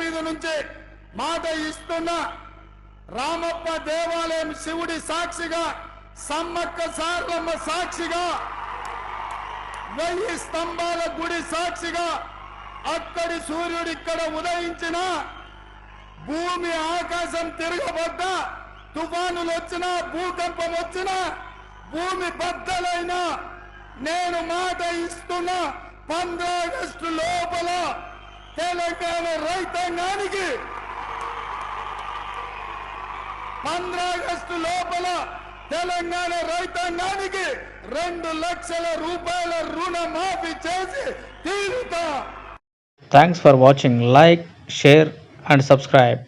మీద నుంచి మాట ఇస్తున్నా. రామప్ప దేవాలయం శివుడి సాక్షిగా, సమ్మక్క సారలమ్మ సాక్షిగా, 1000 స్తంభాల గుడి సాక్షిగా, అక్కడి సూర్యుడు ఇక్కడ ఉదయించిన, భూమి ఆకాశం తిరగబడ్డా, తుఫానులు వచ్చినా, భూకంపం వచ్చినా, భూమి బద్దలైనా నేను మాట ఇస్తున్నా, 15 ఆగస్టు లోపల తెలంగాణ రైతాంగానికి 15 ఆగస్టు లోపల తెలంగాణ రైతాంగానికి 2 లక్షల రూపాయల రుణమాఫీ చేసి తీరుతా. Thanks for watching. Like, share and subscribe.